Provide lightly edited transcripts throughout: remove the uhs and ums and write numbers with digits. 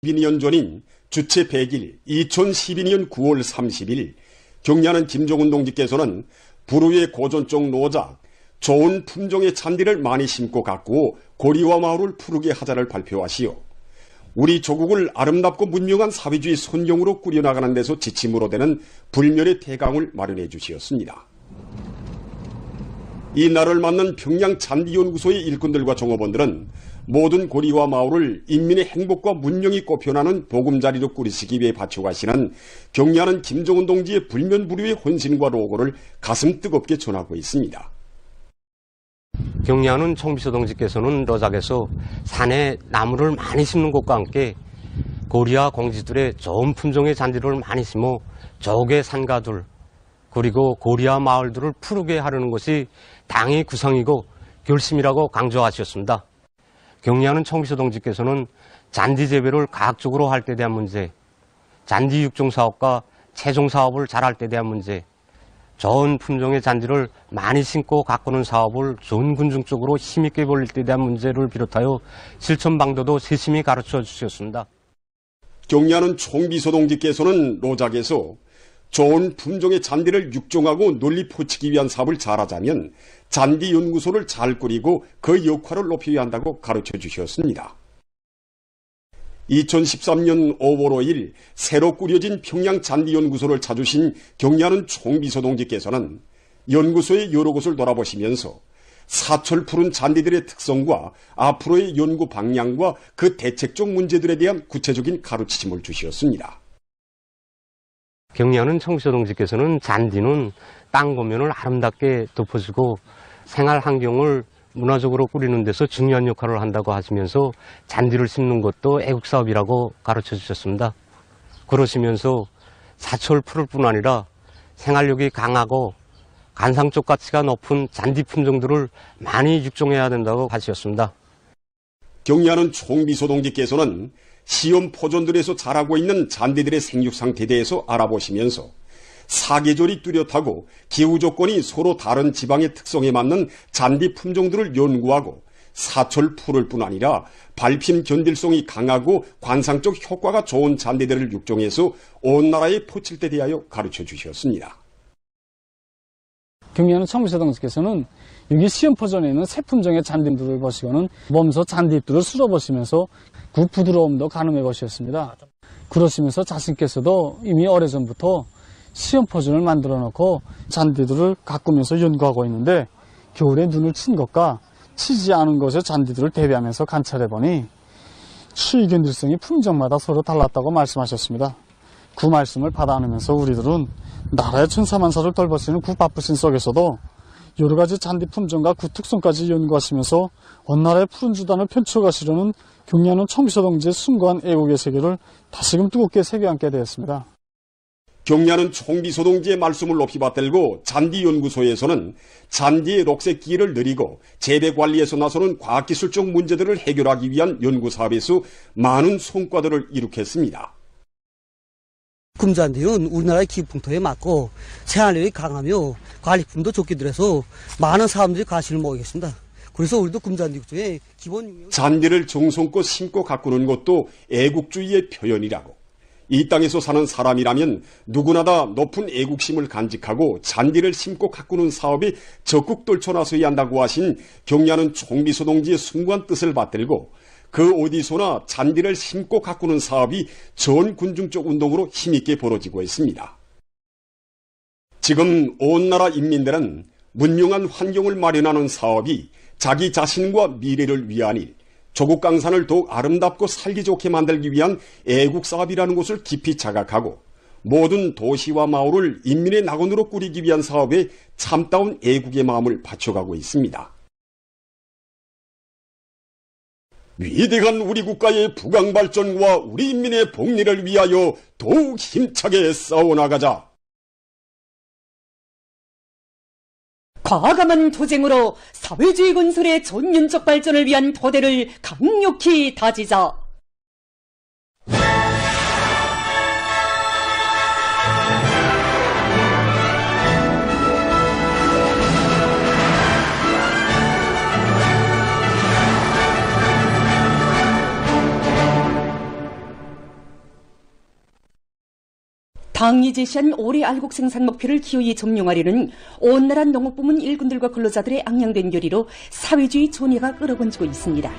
12년 전인 주체 100일 2012년 9월 30일 경리하는 김종훈 동지께서는 불후의 고전적 노작 좋은 품종의 잔디를 많이 심고 가꾸어 고리와 마을을 푸르게 하자를 발표하시어 우리 조국을 아름답고 문명한 사회주의 선경으로 꾸려나가는 데서 지침으로 되는 불멸의 태강을 마련해 주시었습니다. 이 날을 맞는 평양 잔디연구소의 일꾼들과 종업원들은 모든 고리와 마을을 인민의 행복과 문명이 꽃피어나는 보금자리로 꾸리시기 위해 바쳐가시는 경리하는 김종훈 동지의 불면불후의 헌신과 노고를 가슴 뜨겁게 전하고 있습니다. 경리하는 총비서 동지께서는 로작에서 산에 나무를 많이 심는 것과 함께 고리와 공지들의 좋은 품종의 잔디를 많이 심어 조개 산가들 그리고 고리와 마을들을 푸르게 하려는 것이 당의 구성이고 결심이라고 강조하셨습니다. 경리하는 총비서 동지께서는 잔디 재배를 과학적으로 할 때 대한 문제, 잔디 육종 사업과 채종 사업을 잘할 때 대한 문제, 좋은 품종의 잔디를 많이 심고 가꾸는 사업을 전 군중적으로 힘있게 벌릴 때 대한 문제를 비롯하여 실천 방도도 세심히 가르쳐 주셨습니다. 경리하는 총비서 동지께서는 로작에서 좋은 품종의 잔디를 육종하고 널리 퍼치기 위한 사업을 잘하자면 잔디연구소를 잘 꾸리고 그 역할을 높여야 한다고 가르쳐 주셨습니다. 2013년 5월 5일 새로 꾸려진 평양 잔디연구소를 찾으신 경리하는 총비서 동지께서는 연구소의 여러 곳을 돌아보시면서 사철 푸른 잔디들의 특성과 앞으로의 연구 방향과 그 대책적 문제들에 대한 구체적인 가르치심을 주셨습니다. 경리하는 총비서 동지께서는 잔디는 땅 고면을 아름답게 덮어주고 생활 환경을 문화적으로 꾸리는 데서 중요한 역할을 한다고 하시면서 잔디를 심는 것도 애국사업이라고 가르쳐 주셨습니다. 그러시면서 사철 푸를 뿐 아니라 생활력이 강하고 관상적 가치가 높은 잔디 품종들을 많이 육종해야 된다고 하셨습니다. 경리하는 총비서 동지께서는 시험 포존들에서 자라고 있는 잔디들의 생육 상태에 대해서 알아보시면서 사계절이 뚜렷하고 기후 조건이 서로 다른 지방의 특성에 맞는 잔디 품종들을 연구하고 사철 푸를 뿐 아니라 발핀 견딜성이 강하고 관상적 효과가 좋은 잔디들을 육종해서 온 나라에 퍼칠 때 대하여 가르쳐 주셨습니다. 경리하는 총비서 동지께서는 여기 시험 포전에 있는 새 품종의 잔디들을 보시고는 몸소 잔디잎들을 쓸어보시면서 그 부드러움도 가늠해 보셨습니다. 그러시면서 자신께서도 이미 오래전부터 시험 포전을 만들어 놓고 잔디들을 가꾸면서 연구하고 있는데 겨울에 눈을 친 것과 치지 않은 것의 잔디들을 대비하면서 관찰해 보니 추위 견딜성이 품종마다 서로 달랐다고 말씀하셨습니다. 그 말씀을 받아 안으면서 우리들은 나라의 천사만사를 돌보시는 그 바쁘신 속에서도 여러 가지 잔디 품종과 그 특성까지 연구하시면서 온 나라의 푸른 주단을 펼쳐가시려는 경리하는 총비서 동지의 숭고한 애국의 세계를 다시금 뜨겁게 새겨안게 되었습니다. 경리하는 총비서 동지의 말씀을 높이 받들고 잔디연구소에서는 잔디의 녹색 기회를 늘리고 재배 관리에서 나서는 과학기술적 문제들을 해결하기 위한 연구사업에서 많은 성과들을 이룩했습니다. 금잔디는 우리나라의 기후풍토에 맞고 생활력이 강하며 관리품도 좋게 들어서 많은 사람들이 관심을 모으고 계십니다. 그래서 우리도 금잔디 육종의 기본 잔디를 정성껏 심고 가꾸는 것도 애국주의의 표현이라고. 이 땅에서 사는 사람이라면 누구나 다 높은 애국심을 간직하고 잔디를 심고 가꾸는 사업에 적극 떨쳐나서야 한다고 하신 경리하는 총비서 동지의 숭고한 뜻을 받들고 그 어디서나 잔디를 심고 가꾸는 사업이 전 군중적 운동으로 힘있게 벌어지고 있습니다. 지금 온 나라 인민들은 문명한 환경을 마련하는 사업이 자기 자신과 미래를 위한 일, 조국 강산을 더욱 아름답고 살기 좋게 만들기 위한 애국사업이라는 것을 깊이 자각하고 모든 도시와 마을을 인민의 낙원으로 꾸리기 위한 사업에 참다운 애국의 마음을 바쳐가고 있습니다. 위대한 우리 국가의 부강발전과 우리 인민의 복리를 위하여 더욱 힘차게 싸워나가자. 과감한 투쟁으로 사회주의 건설의 전면적 발전을 위한 토대를 강력히 다지자. 당이 제시한 올해 알곡 생산 목표를 기어이 점령하려는 온나라 농업부문 일꾼들과 근로자들의 앙양된 결의로 사회주의 존예가 끌어건지고 있습니다.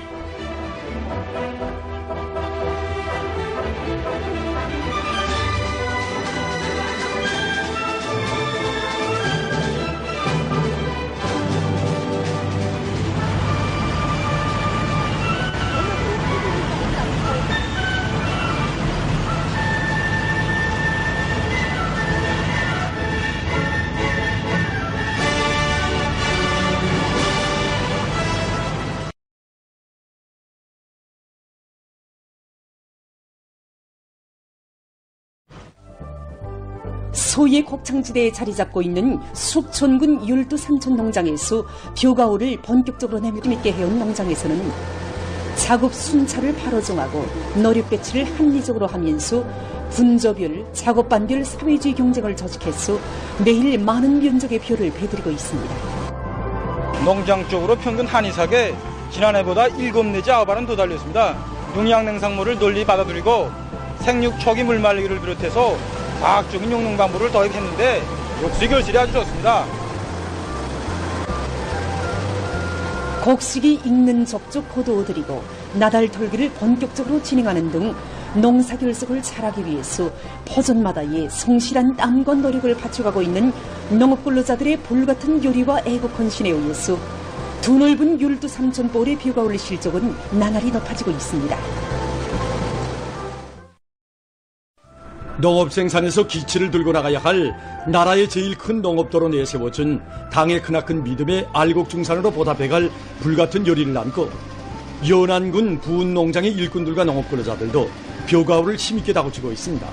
소의 곡창지대에 자리 잡고 있는 숙촌군 율두산촌 농장에서 벼가오를 본격적으로 내밀 있게 해온 농장에서는 작업 순차를 바로 정하고 노력 배치를 합리적으로 하면서 분조별, 작업반별 사회주의 경쟁을 조직해서 매일 많은 면적의 벼를 배드리고 있습니다. 농장 쪽으로 평균 한이삭에 지난해보다 7 내지 9알은 더 달렸습니다. 농양냉상물을 널리 받아들이고 생육 초기 물말리기를 비롯해서 과학적인 용농 방법을 도입했는데 역시 결실이 아주 좋습니다. 곡식이 익는 족족 거두어들이고 나달 털기를 본격적으로 진행하는 등 농사 결석을 잘하기 위해서 포전마다의 성실한 땀과 노력을 바쳐가고 있는 농업근로자들의 불같은 요리와 애국 헌신에 의해서 두넓은 율두삼촌볼의 벼가 올릴 실적은 나날이 높아지고 있습니다. 농업 생산에서 기치를 들고 나가야 할 나라의 제일 큰 농업도로 내세워준 당의 크나큰 믿음에 알곡 중산으로 보답해갈 불같은 요리를 안고 연안군 부은 농장의 일꾼들과 농업근로자들도 벼가오를 힘있게 다구치고 있습니다.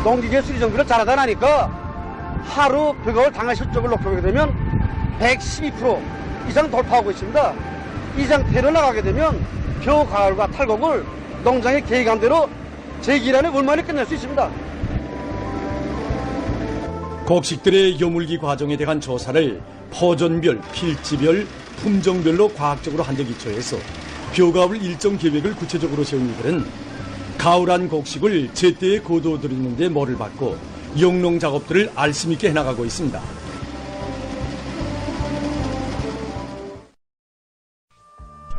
농기계 수리 정비를 잘하다 나니까 하루 벼가올 당할 실적을 높여보게 되면 112% 이상 돌파하고 있습니다. 이 상태로 나가게 되면 벼가올과 탈곡을 농장의 계획한 대로 제 기간에 월만에 끝낼 수 있습니다. 곡식들의 여물기 과정에 대한 조사를 포전별, 필지별, 품종별로 과학적으로 한데 기초해서 벼가올 일정 계획을 구체적으로 세운 이들은 가을한 곡식을 제때에 거두어들이는 데 몰을 받고 영농 작업들을 알심있게 해나가고 있습니다.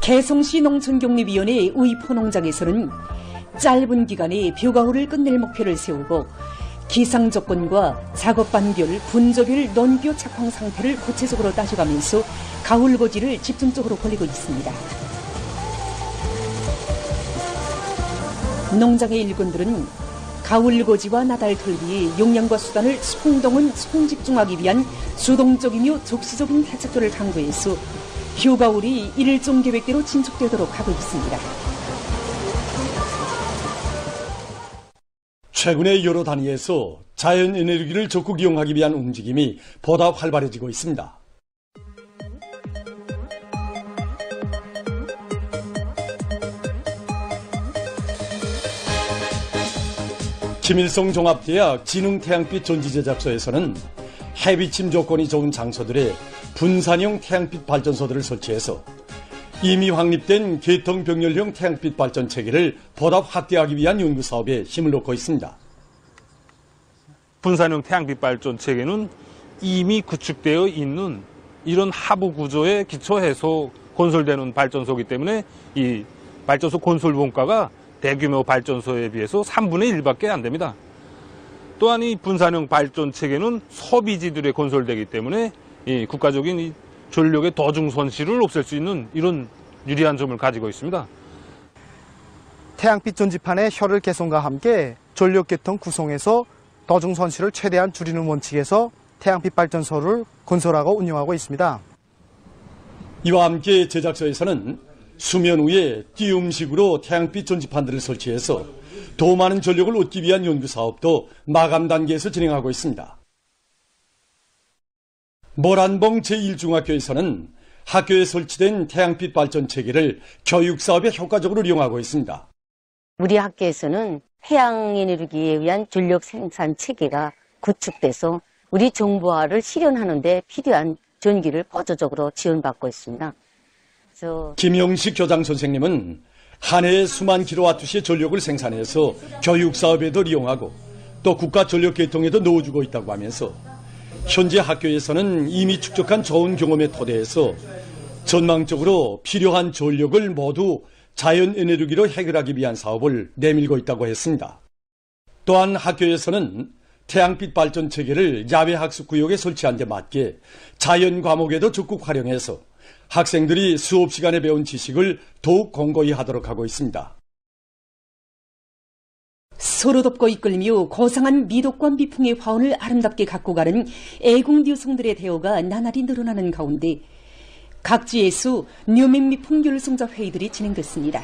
개성시 농촌격리위원회 의포농장에서는 짧은 기간에 벼가호를 끝낼 목표를 세우고 기상 조건과 작업반별, 분조별 논벼 착황 상태를 구체적으로 따져가면서 가을 고지를 집중적으로 벌이고 있습니다. 농장의 일꾼들은 가을 고지와 나달 털기의 용량과 수단을 총동원 총집중하기 위한 수동적이며 적시적인 대책들을 강구해서 벼가울이 일정 계획대로 진척되도록 하고 있습니다. 최근에 여러 단위에서 자연 에너지를 적극 이용하기 위한 움직임이 보다 활발해지고 있습니다. 김일성 종합대학 진흥태양빛 전지제작소에서는 해비침 조건이 좋은 장소들에 분산형 태양빛 발전소들을 설치해서 이미 확립된 계통병렬형 태양빛 발전 체계를 보다 확대하기 위한 연구사업에 힘을 놓고 있습니다. 분산형 태양빛 발전 체계는 이미 구축되어 있는 이런 하부 구조에 기초해서 건설되는 발전소이기 때문에 이 발전소 건설 원가가 대규모 발전소에 비해서 3분의 1밖에 안 됩니다. 또한 이 분산형 발전 체계는 소비지들에 건설되기 때문에 이 국가적인 이 전력의 도중 손실을 없앨 수 있는 이런 유리한 점을 가지고 있습니다. 태양빛 전지판의 혈을 개선과 함께 전력 계통 구성에서 도중 손실을 최대한 줄이는 원칙에서 태양빛 발전소를 건설하고 운영하고 있습니다. 이와 함께 제작소에서는 수면 위에 띄움식으로 태양빛 전지판들을 설치해서 더 많은 전력을 얻기 위한 연구사업도 마감 단계에서 진행하고 있습니다. 모란봉 제1중학교에서는 학교에 설치된 태양빛 발전 체계를 교육사업에 효과적으로 이용하고 있습니다. 우리 학교에서는 해양에너지에 의한 전력 생산 체계가 구축돼서 우리 정부화를 실현하는 데 필요한 전기를 보조적으로 지원받고 있습니다. 김영식 교장 선생님은 한 해에 수만 킬로와트시의 전력을 생산해서 교육 사업에도 이용하고 또 국가 전력 계통에도 넣어주고 있다고 하면서 현재 학교에서는 이미 축적한 좋은 경험의 토대에서 전망적으로 필요한 전력을 모두 자연 에너지로 해결하기 위한 사업을 내밀고 있다고 했습니다. 또한 학교에서는 태양빛 발전 체계를 야외 학습 구역에 설치한 데 맞게 자연 과목에도 적극 활용해서 학생들이 수업 시간에 배운 지식을 더욱 공고히 하도록 하고 있습니다. 서로 덮고 이끌며 고상한 미덕과 미풍의 화원을 아름답게 갖고 가는 애국 여성들의 대우가 나날이 늘어나는 가운데 각지에서 묘민 미풍 열성자 회의들이 진행됐습니다.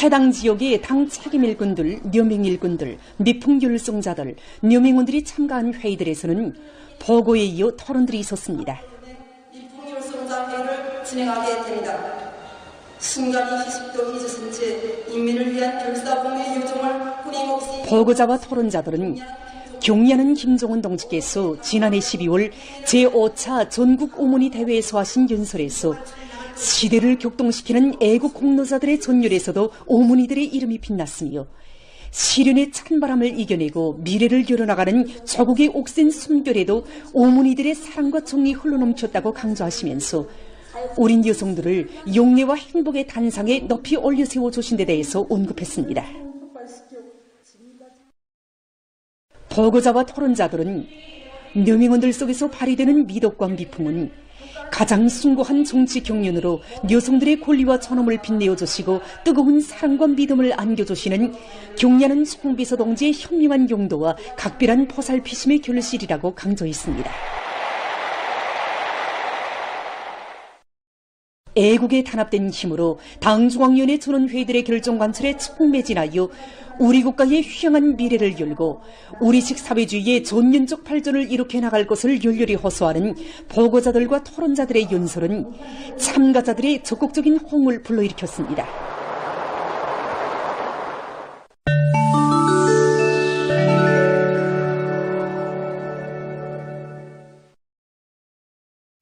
해당 지역의 당 책임 일꾼들, 묘민 일꾼들, 미풍 열성자들, 묘민원들이 참가한 회의들에서는 보고에 이어 토론들이 있었습니다. 미풍 열성자 회의를 진행하게 됩니다. 순간이 희숙도 잊으신 채 인민을 위한 결사봉의 요정을 끊임없이 보고자와 토론자들은 경리하는 김종원 동지께서 지난해 12월 제5차 전국 오모니 대회에서 하신 연설에서 시대를 격동시키는 애국 공로자들의 전율에서도 오모니들의 이름이 빛났으며 시련의 찬바람을 이겨내고 미래를 열어나가는 조국의 옥센 숨결에도 오모니들의 사랑과 정이 흘러넘쳤다고 강조하시면서 어린 여성들을 용례와 행복의 단상에 높이 올려 세워주신 데 대해서 언급했습니다. 보고자와 토론자들은 묘민원들 속에서 발휘되는 미덕과 미풍은 가장 숭고한 정치 경륜으로 여성들의 권리와 존엄을 빛내어 주시고 뜨거운 사랑과 믿음을 안겨주시는 경리하는 송비서 동지의 현명한 용도와 각별한 보살피심의 결실이라고 강조했습니다. 애국에 단합된 힘으로 당중앙위원회 전원회의들의 결정 관철에 총매진하여 우리 국가의 휘황한 미래를 열고 우리식 사회주의의 전면적 발전을 일으켜 나갈 것을 열렬히 호소하는 보고자들과 토론자들의 연설은 참가자들의 적극적인 호응을 불러일으켰습니다.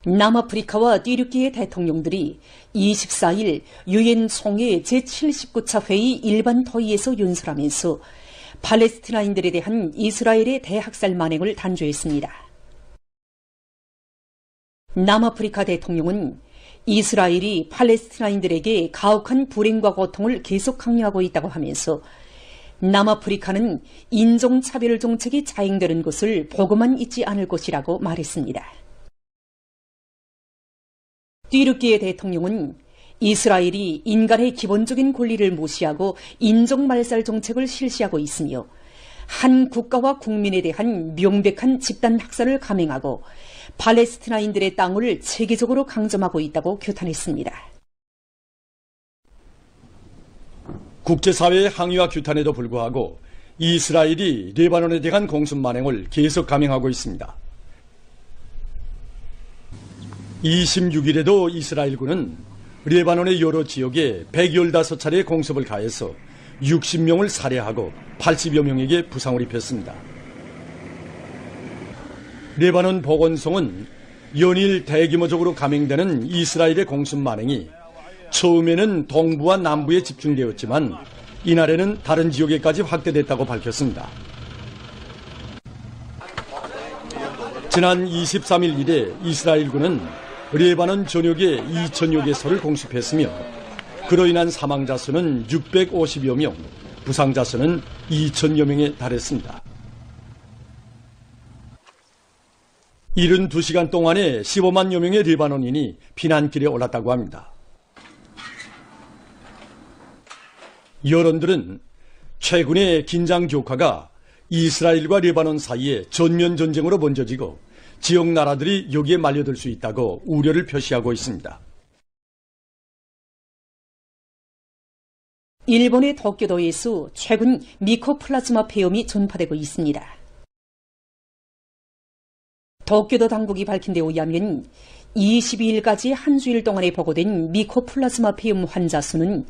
남아프리카와 띠르키의 대통령들이 24일 유엔 총회 제79차 회의 일반 토의에서 연설하면서 팔레스티나인들에 대한 이스라엘의 대학살 만행을 단죄했습니다. 남아프리카 대통령은 이스라엘이 팔레스티나인들에게 가혹한 불행과 고통을 계속 강요하고 있다고 하면서 남아프리카는 인종차별 정책이 자행되는 것을 보고만 있지 않을 것이라고 말했습니다. 띠르키의 대통령은 이스라엘이 인간의 기본적인 권리를 무시하고 인종말살 정책을 실시하고 있으며 한 국가와 국민에 대한 명백한 집단 학살을 감행하고 팔레스티나인들의 땅을 체계적으로 강점하고 있다고 규탄했습니다. 국제사회의 항의와 규탄에도 불구하고 이스라엘이 레바논에 대한 공습 만행을 계속 감행하고 있습니다. 26일에도 이스라엘군은 레바논의 여러 지역에 115차례의 공습을 가해서 60명을 살해하고 80여 명에게 부상을 입혔습니다. 레바논 보건성은 연일 대규모적으로 감행되는 이스라엘의 공습 만행이 처음에는 동부와 남부에 집중되었지만 이날에는 다른 지역에까지 확대됐다고 밝혔습니다. 지난 23일 이래 이스라엘군은 레바논 전역에 2,000여 개소를 공습했으며 그로 인한 사망자 수는 650여 명, 부상자 수는 2,000여 명에 달했습니다. 72시간 동안에 15만여 명의 레바논인이 피난길에 올랐다고 합니다. 여론들은 최근의 긴장 격화가 이스라엘과 레바논 사이에 전면 전쟁으로 번져지고 지역 나라들이 여기에 말려들 수 있다고 우려를 표시하고 있습니다. 일본의 도쿄도에서 최근 미코플라즈마 폐염이 전파되고 있습니다. 도쿄도 당국이 밝힌 데 의하면 22일까지 한 주일 동안에 보고된 미코플라즈마 폐염 환자 수는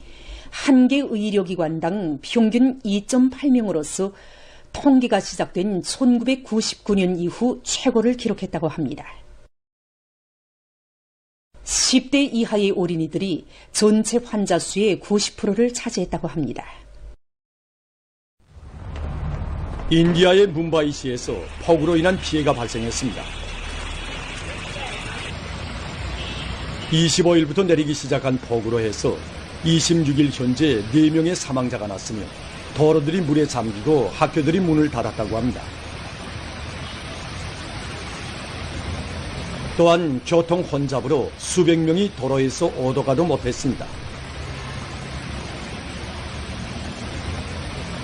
한 개 의료기관당 평균 2.8명으로서 통계가 시작된 1999년 이후 최고를 기록했다고 합니다. 10대 이하의 어린이들이 전체 환자 수의 90%를 차지했다고 합니다. 인디아의 뭄바이시에서 폭우로 인한 피해가 발생했습니다. 25일부터 내리기 시작한 폭우로 해서 26일 현재 4명의 사망자가 났으며 도로들이 물에 잠기고 학교들이 문을 닫았다고 합니다. 또한 교통 혼잡으로 수백 명이 도로에서 오도 가도 못했습니다.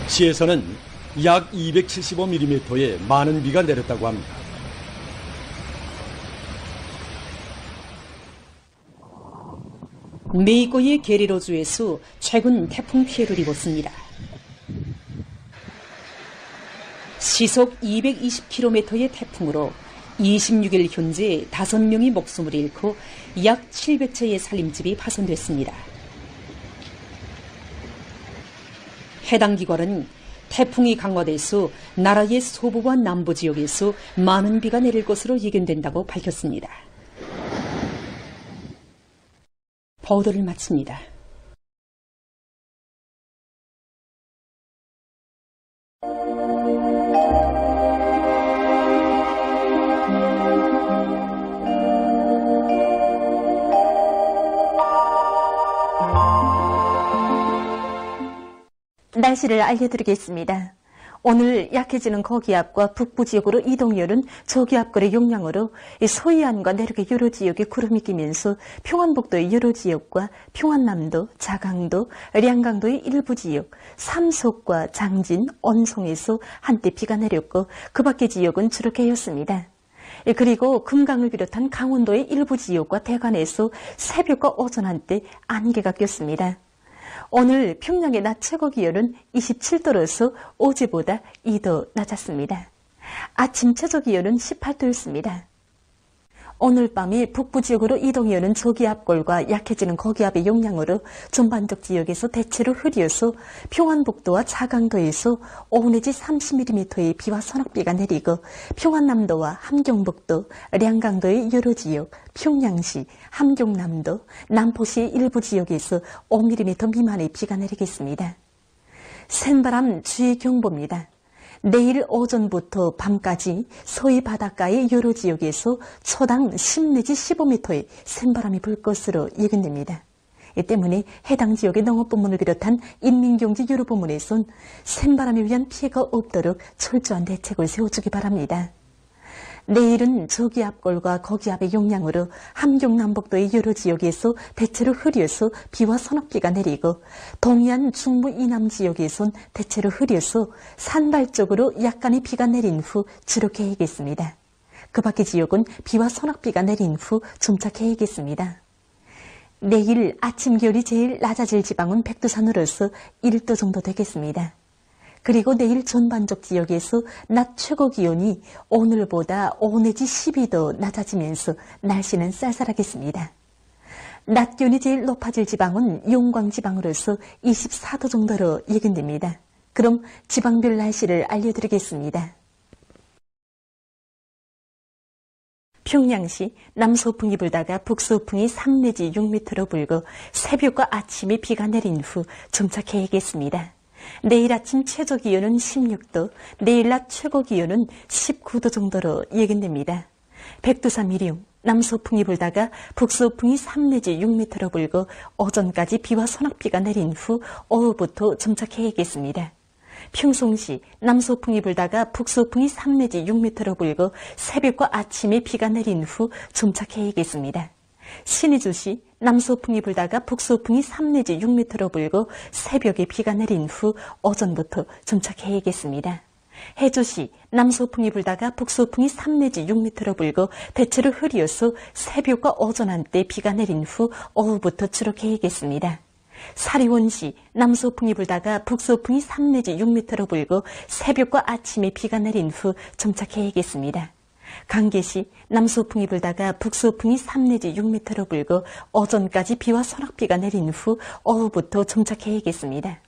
시에서는 약 275mm의 많은 비가 내렸다고 합니다. 메이코의 게리로주에서 최근 태풍 피해를 입었습니다. 시속 220km의 태풍으로 26일 현재 5명이 목숨을 잃고 약 700채의 살림집이 파손됐습니다. 해당 기관은 태풍이 강화돼서 나라의 서부와 남부 지역에서 많은 비가 내릴 것으로 예견된다고 밝혔습니다. 보도를 마칩니다. 날씨를 알려드리겠습니다. 오늘 약해지는 고기압과 북부 지역으로 이동열은 저기압골의 용량으로 소해안과 내륙의 여러 지역에 구름이 끼면서 평안북도의 여러 지역과 평안남도, 자강도, 량강도의 일부 지역, 삼속과 장진, 언송에서 한때 비가 내렸고 그 밖의 지역은 주로 개였습니다. 그리고 금강을 비롯한 강원도의 일부 지역과 대관에서 새벽과 오전 한때 안개가 꼈습니다. 오늘 평양의 낮 최고 기온은 27도로서 어제보다 2도 낮았습니다. 아침 최저 기온은 18도였습니다. 오늘 밤에 북부 지역으로 이동해오는 저기압골과 약해지는 고기압의 영향으로 전반적 지역에서 대체로 흐려서 평안북도와 자강도에서 5 내지 30mm의 비와 소낙비가 내리고 평안남도와 함경북도, 량강도의 여러 지역, 평양시, 함경남도, 남포시의 일부 지역에서 5mm 미만의 비가 내리겠습니다. 센바람 주의경보입니다. 내일 오전부터 밤까지 서해 바닷가의 여러 지역에서 초당 10 내지 15m의 센바람이 불 것으로 예견됩니다. 이 때문에 해당 지역의 농업부문을 비롯한 인민경제 여러 부문에선 센바람에 의한 피해가 없도록 철저한 대책을 세워주기 바랍니다. 내일은 저기압골과 거기압의 영향으로 함경남북도의 여러 지역에서 대체로 흐려서 비와 소낙비가 내리고 동해안 중부 이남 지역에선 대체로 흐려서 산발 쪽으로 약간의 비가 내린 후 주로 개이겠습니다. 그 밖의 지역은 비와 소낙비가 내린 후 점차 개이겠습니다. 내일 아침 기온이 제일 낮아질 지방은 백두산으로서 1도 정도 되겠습니다. 그리고 내일 전반적 지역에서 낮 최고 기온이 오늘보다 5 내지 12도 낮아지면서 날씨는 쌀쌀하겠습니다. 낮 기온이 제일 높아질 지방은 용광 지방으로서 24도 정도로 예견됩니다. 그럼 지방별 날씨를 알려드리겠습니다. 평양시 남서풍이 불다가 북서풍이 3 내지 6m로 불고 새벽과 아침에 비가 내린 후 점차 개이겠습니다. 내일 아침 최저 기온은 16도, 내일 낮 최고 기온은 19도 정도로 예견됩니다. 백두산 미령, 남서풍이 불다가 북서풍이 3 내지 6m로 불고 오전까지 비와 소낙비가 내린 후 오후부터 점차 개이겠습니다. 평송시, 남서풍이 불다가 북서풍이 3 내지 6m로 불고 새벽과 아침에 비가 내린 후 점차 개이겠습니다. 신의주시, 남서풍이 불다가 북서풍이 3 내지 6m로 불고 새벽에 비가 내린 후 오전부터 점차 개이겠습니다. 해주시, 남서풍이 불다가 북서풍이 3 내지 6m로 불고 대체로 흐려서 새벽과 오전 한때 비가 내린 후 오후부터 주로 개이겠습니다. 사리원시, 남서풍이 불다가 북서풍이 3 내지 6m로 불고 새벽과 아침에 비가 내린 후 점차 개이겠습니다. 강계시, 남서풍이 불다가 북서풍이 3 내지 6m로 불고 오전까지 비와 소낙비가 내린 후 오후부터 점차 개이겠습니다.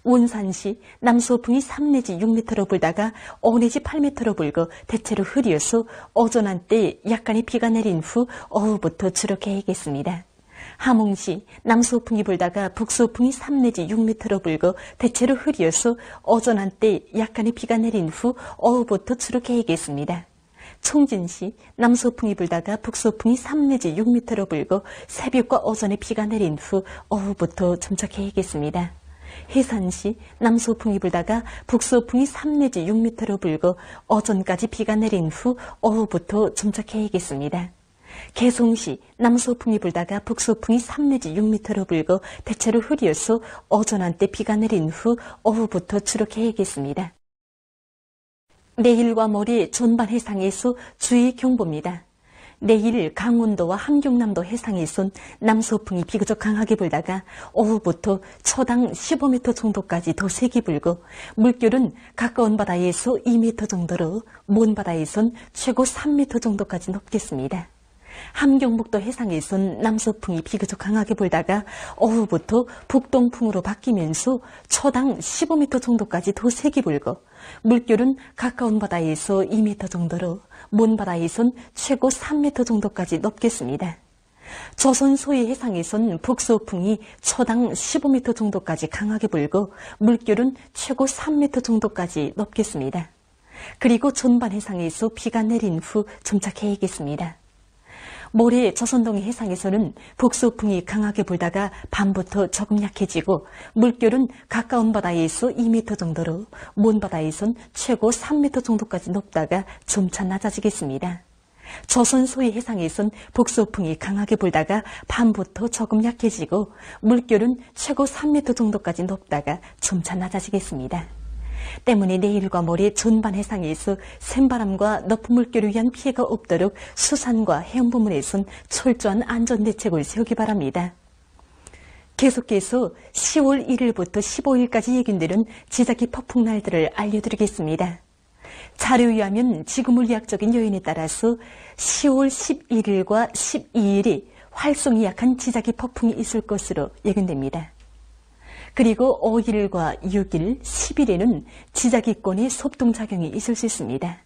원산시 남서풍이 3 내지 6m로 불다가 5 내지 8m로 불고 대체로 흐려서 오전 한때 약간의 비가 내린 후 오후부터 주로 개겠습니다. 함흥시 남서풍이 불다가 북서풍이 3 내지 6m로 불고 대체로 흐려서 오전 한때 약간의 비가 내린 후 오후부터 주로 개겠습니다. 총진시 남서풍이 불다가 북서풍이 3 내지 6m로 불고 새벽과 오전에 비가 내린 후 오후부터 점차 개겠습니다. 해산시 남서풍이 불다가 북서풍이 3 내지 6m로 불고 오전까지 비가 내린 후 오후부터 점차 개겠습니다. 개송시 남서풍이 불다가 북서풍이 3 내지 6m로 불고 대체로 흐려서 오전 한때 비가 내린 후 오후부터 주로 개겠습니다. 내일과 모레 전반 해상에서 주의 경보입니다. 내일 강원도와 함경남도 해상에선 남서풍이 비교적 강하게 불다가 오후부터 초당 15m 정도까지 더 세게 불고 물결은 가까운 바다에서 2m 정도로 먼 바다에선 최고 3m 정도까지 높겠습니다. 함경북도 해상에선 남서풍이 비교적 강하게 불다가 오후부터 북동풍으로 바뀌면서 초당 15m 정도까지 더 세게 불고 물결은 가까운 바다에서 2m 정도로 먼 바다에선 최고 3m 정도까지 높겠습니다. 조선 소해 해상에선 북서풍이 초당 15m 정도까지 강하게 불고 물결은 최고 3m 정도까지 높겠습니다. 그리고 전반 해상에서 비가 내린 후 점차 개겠습니다. 모레 조선동해 해상에서는 북서풍이 강하게 불다가 밤부터 조금 약해지고 물결은 가까운 바다에서 2m 정도로 먼 바다에선 최고 3m 정도까지 높다가 점차 낮아지겠습니다. 조선 소해 해상에선 북서풍이 강하게 불다가 밤부터 조금 약해지고 물결은 최고 3m 정도까지 높다가 점차 낮아지겠습니다. 때문에 내일과 모레 전반 해상에서 샘바람과 높은 물결을 위한 피해가 없도록 수산과 해양 부문에선 철저한 안전대책을 세우기 바랍니다. 계속해서 10월 1일부터 15일까지 예견되는 지자기 폭풍 날들을 알려드리겠습니다. 자료에 의하면 지구물리학적인 요인에 따라서 10월 11일과 12일이 활성이 약한 지자기 폭풍이 있을 것으로 예견됩니다. 그리고 5일과 6일, 10일에는 지자기권의 속동작용이 있을 수 있습니다.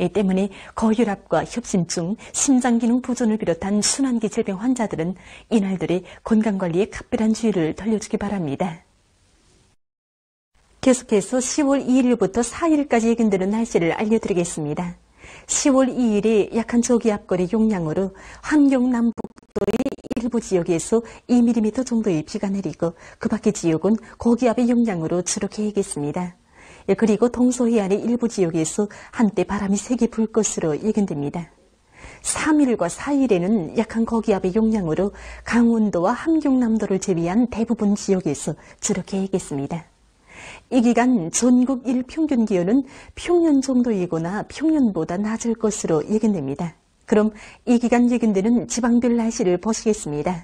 이 때문에 고혈압과 협심증, 심장기능 부전을 비롯한 순환기 질병 환자들은 이날들의 건강관리에 각별한 주의를 돌려주기 바랍니다. 계속해서 10월 2일부터 4일까지 예견되는 날씨를 알려드리겠습니다. 10월 2일에 약한 저기압골의 용량으로 함경남북도의 일부 지역에서 2mm 정도의 비가 내리고 그 밖의 지역은 고기압의 영향으로 주로 개겠습니다. 그리고 동서해안의 일부 지역에서 한때 바람이 세게 불 것으로 예견됩니다. 3일과 4일에는 약한 고기압의 영향으로 강원도와 함경남도를 제외한 대부분 지역에서 주로 개겠습니다. 이 기간 전국 일평균 기온은 평년 정도이거나 평년보다 낮을 것으로 예견됩니다. 그럼 이 기간 예견되는 지방별 날씨를 보시겠습니다.